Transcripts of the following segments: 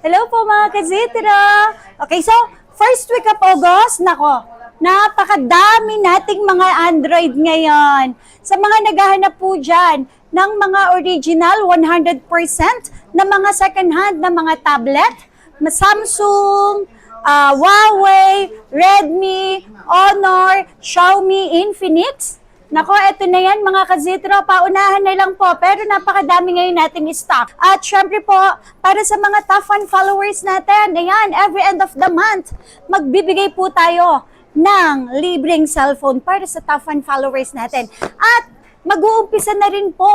Hello po mga kazitra! Okay, so first week of August, nako, napakadami nating mga Android ngayon. Sa mga naghahanap po dyan ng mga original 100% na mga second hand na mga tablet, Samsung, Huawei, Redmi, Honor, Xiaomi, Infinix. Nako, eto na yan mga kazitro, paunahan na lang po, pero napakadami ngayon nating stock. At syempre po, para sa mga top fan followers natin, ayan, every end of the month, magbibigay po tayo ng libreng cellphone para sa top fan followers natin. At mag-uumpisa na rin po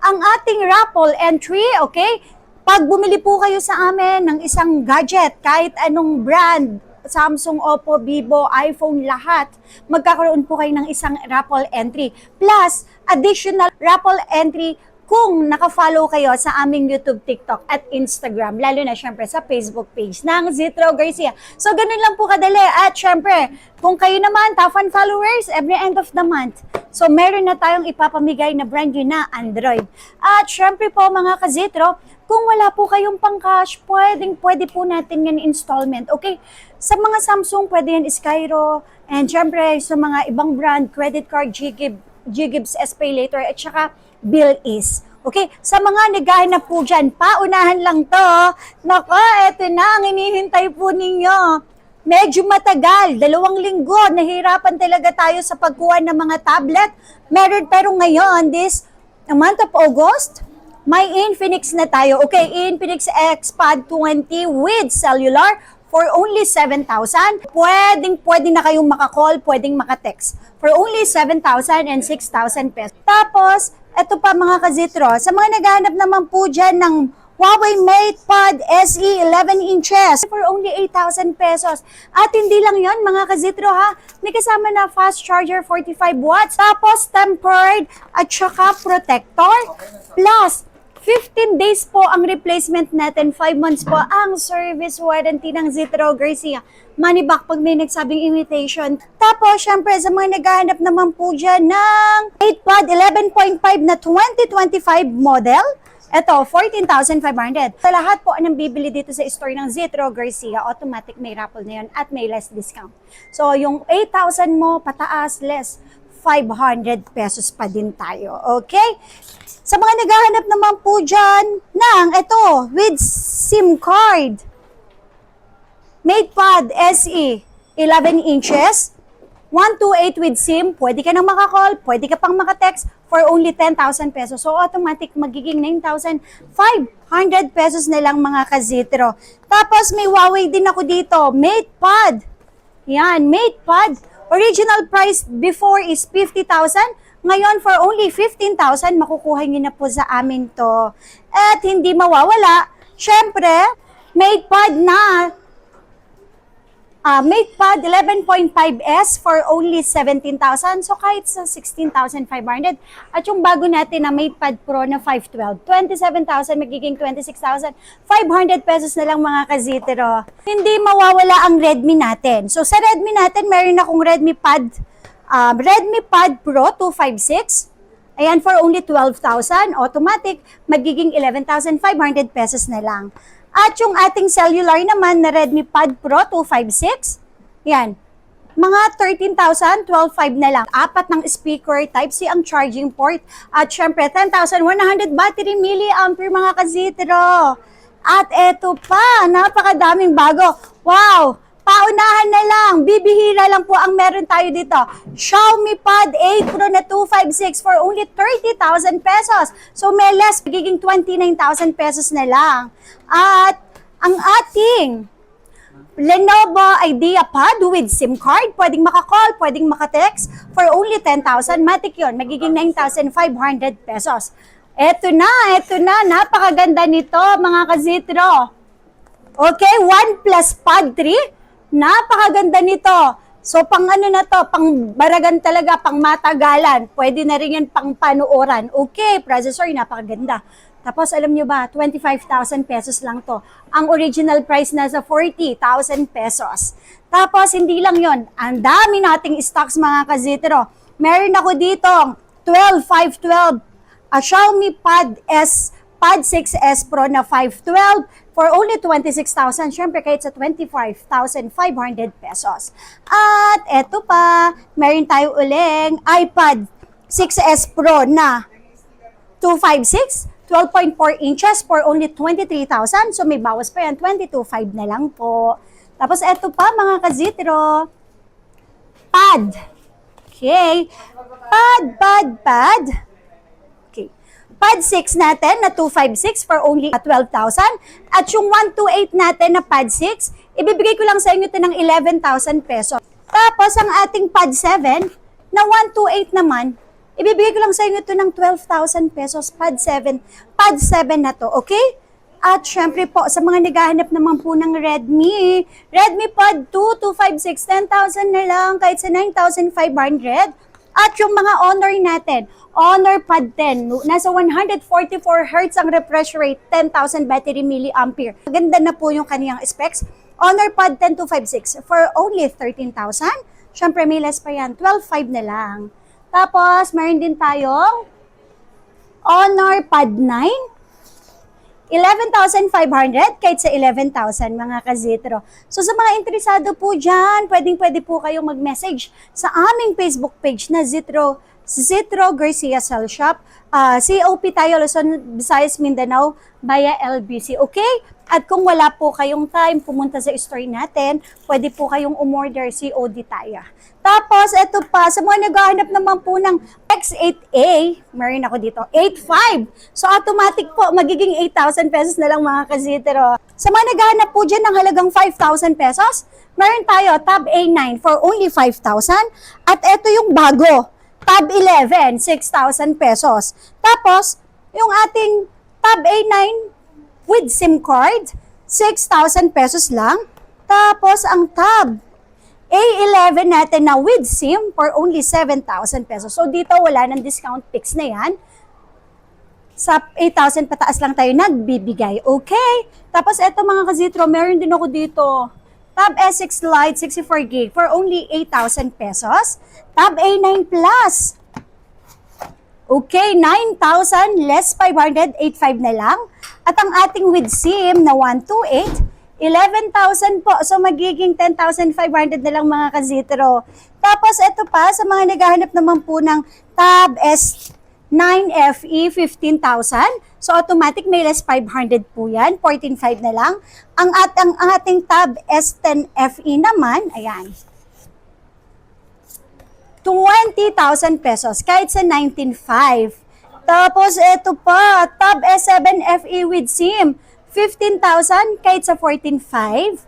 ang ating raffle entry, okay? Pag bumili po kayo sa amin ng isang gadget, kahit anong brand, Samsung, Oppo, Vivo, iPhone, lahat, magkakaroon po kayo ng isang raffle entry. Plus, additional raffle entry kung nakafollow kayo sa aming YouTube, TikTok at Instagram, lalo na syempre sa Facebook page ng Zitro Garcia. So, ganun lang po kadali. At syempre, kung kayo naman, top fan followers, every end of the month, so meron na tayong ipapamigay na brand new na Android. At syempre po mga kazitro, kung wala po kayong pang-cash, pwede po natin yan installment. Okay? Sa mga Samsung, pwede yan Skyro. And syempre, sa mga ibang brand, credit card, GGives, SPay Later, at saka Bill-Is. Okay? Sa mga naghahanap po dyan, paunahan lang to. Nako, eto na ang inihintay po ninyo. Medyo matagal, 2 linggo, nahirapan talaga tayo sa pagkuha ng mga tablet. Meron, pero ngayon, this month of August, may Infinix na tayo. Okay, Infinix Xpad 20 with cellular for only 7,000. Pwedeng na kayong makakall, pwedeng makatext. For only 7,000 and 6,000 pesos. Tapos, eto pa mga kazitro, sa mga naghahanap naman po dyan ng Huawei MatePad SE 11 inches for only 8,000 pesos. At hindi lang yon mga kazitro ha, may kasama na fast charger 45 watts, tapos tempered at saka protector. Plus, 15 days po ang replacement natin, 5 months po ang service warranty ng Zitro Garcia. Money back pag may nagsabing imitation. Tapos, syempre, sa mga naghahanap naman po dyan ng MatePad 11.5 na 2025 model, ito, 14,500. Sa lahat po ng bibili dito sa store ng Zitro Garcia, automatic may raffle na yun at may less discount. So, yung 8,000 mo, pataas, less 500 pesos pa din tayo. Okay? Sa mga naghahanap naman po dyan ng ito, with SIM card, MatePad SE 11 inches, 128 with SIM, pwede ka nang makakall, pwede ka pang makatext for only 10,000 pesos. So, automatic magiging 9,500 pesos na lang mga kazitro. Tapos, may Huawei din ako dito, MatePad. Yan, MatePad. Original price before is 50,000. Ngayon, for only 15,000, makukuha nyo na po sa amin to. At hindi mawawala, syempre, MatePad na MatePad 11.5S for only 17,000. So, kahit sa 16,500. At yung bago natin na MatePad Pro na 512, 27,000, magiging 26,500 pesos na lang mga kazitero. Hindi mawawala ang Redmi natin. So, sa Redmi natin, meron akong Redmi Pad Pro 256. Ayan, for only 12,000. Automatic, magiging 11,500 pesos na lang. At yung ating cellular naman na Redmi Pad Pro 256, yan, mga 13,000, 12,500 na lang. 4 ng speaker, Type-C ang charging port, at syempre 10,100 battery milliampere mga kazitro. At eto pa, napakadaming bago. Wow! Paunahan na lang, bibihira lang po ang meron tayo dito. Xiaomi Pad 8 Pro na 256 for only 30,000 pesos. So may less, magiging 29,000 pesos na lang. At ang ating Lenovo IdeaPad with SIM card, pwedeng makakall, pwedeng makatext for only 10,000. Matic yun, magiging 9,500 pesos. Eto na, napakaganda nito mga kazitro. Okay, OnePlus Pad 3. Napakaganda nito. So, pang ano na to, pang baragan talaga, pang matagalan. Pwede na rin yan pang panuoran. Okay, processor, napakaganda. Tapos, alam nyo ba, 25,000 pesos lang to. Ang original price nasa 40,000 pesos. Tapos, hindi lang yon, ang dami nating stocks mga kazitero. Meron ako dito, 12,512, Xiaomi Pad 6S Pro na 512 for only 26,000. Syempre, kahit sa 25,500 pesos. At eto pa, meron tayo uling iPad 6S Pro na 256, 12.4 inches for only 23,000. So, may bawas pa yan, 22,500 na lang po. Tapos, eto pa, mga kazitro, pad. Okay. Pad. Okay. Pad 6 natin na 256 for only 12,000. At yung 128 natin na pad 6, ibibigay ko lang sa inyo ito ng 11,000 pesos. Tapos, ang ating pad 7 na 128 naman, ibibigay ko lang sa inyo ito ng 12,000 pesos. Pad 7 na to, okay? At syempre po, sa mga naghahanap naman po ng Redmi Pad 2, 256, 10,000 na lang, kahit sa 9,500. At yung mga Honor natin, Honor Pad 10, nasa 144 Hz ang refresh rate, 10,000 battery milliampere. Maganda na po yung kaniyang specs. Honor Pad 10 256 for only 13,000. Syempre may less pa yan, 12,500 na lang. Tapos, meron din tayong Honor Pad 9, 11,500 kahit sa 11,000 mga kazitro. So sa mga interesado po dyan, pwede po kayong mag-message sa aming Facebook page na Zitro Garcia Cell Shop. COP tayo, Luzon, Visayas, Mindanao via LBC. Okay? At kung wala po kayong time pumunta sa store natin, pwede po kayong umorder COD tayo. Tapos, eto pa, sa mga naghahanap naman po ng X8A, meron ako dito, 8.5. So, automatic po, magiging 8,000 pesos na lang mga kazitero. Sa mga naghahanap po dyan ng halagang 5,000 pesos, meron tayo Tab A9 for only 5,000. At eto yung bago, Tab 11, 6,000 pesos. Tapos, yung ating Tab A9 with SIM card, 6,000 pesos lang. Tapos, ang Tab A11 natin na with SIM for only 7,000 pesos. So, dito wala ng discount fix na yan. Sa 8,000 pataas lang tayo nagbibigay. Okay? Tapos, eto mga kazitro, meron din ako dito. Tab S6 Lite 64GB for only 8,000 pesos. Tab A9 Plus. Okay, 9,000 less 500, 8,500 na lang. At ang ating with SIM na 128, 11,000 po. So, magiging 10,500 na lang mga kazitro. Tapos, ito pa, sa mga naghahanap naman po ng Tab S9 FE, 15,000. So, automatic may less 500 po yan. 14,500 na lang. Ang ating Tab S10 FE naman, ayan, 20,000 pesos. Kahit sa 19,500. Tapos, ito pa, Tab S7 FE with SIM, 15,000 kahit sa 14,500.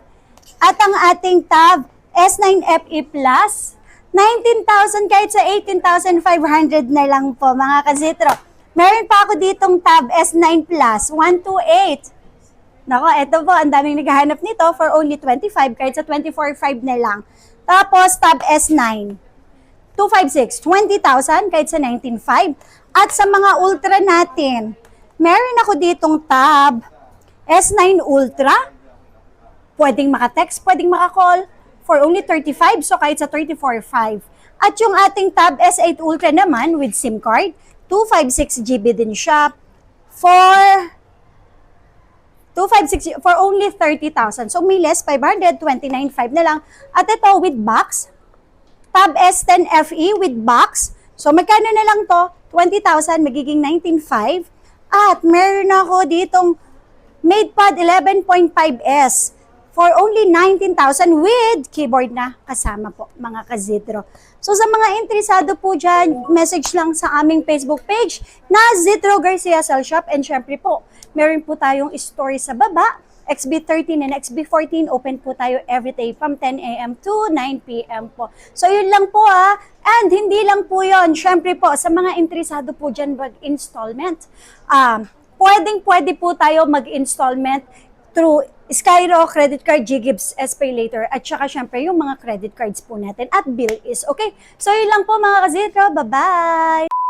At ang ating Tab S9 FE Plus, 19,000 kahit sa 18,500 na lang po mga kazitro. Meron pa ako ditong Tab S9 Plus, 128. Nako, eto po, ang daming naghahanap nito for only 25 kahit sa 24,500 na lang. Tapos Tab S9, 256, 20,000 kahit sa 19,500. At sa mga ultra natin, meron ako ditong Tab S9 Ultra, pwedeng maka-text, pwedeng maka-call for only 35, so kahit sa 34,500. At yung ating Tab S8 Ultra naman with SIM card, 256GB din siya for 256 for only 30,000. So may less 500, 29,500 na lang. At ito with box, Tab S10 FE with box. So magkano na lang to? 20,000 magiging 19,500. At meron ako ditong MatePad 11.5S for only 19,000 with keyboard na kasama po, mga kazitro. So sa mga interesado po dyan, message lang sa aming Facebook page na Zitro Garcia Cell Shop. And syempre po, meron po tayong story sa baba. XB13 and XB14, open po tayo every day from 10 a.m. to 9 p.m. po. So yun lang po And hindi lang po yun. Syempre po, sa mga interesado po dyan mag-installment, pwede po tayo mag-installment through Skyro, credit card, GGives, SPay Later, at saka syempre yung mga credit cards po natin at bill is. Okay? So yun lang po mga kazitro. Bye-bye!